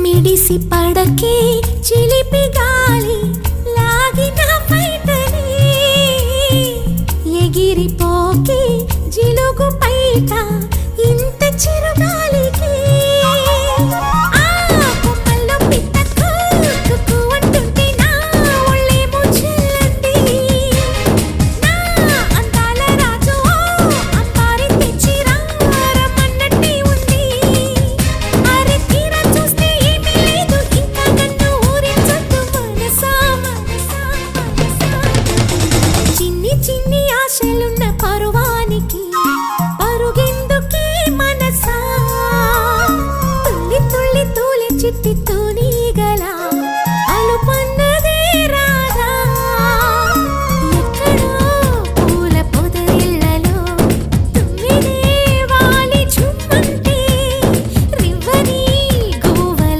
మిడిసి పడకే చిలిపి గాలి లాగిన బయటనే ఎగిరిపోకే జిలుగు పైట ఇంత చిరుగాలికి చిన్ని ఆశలున్న పరువానికి పరుగెందుకే మనసా తుల్లి తుల్లి తూలి చిట్టి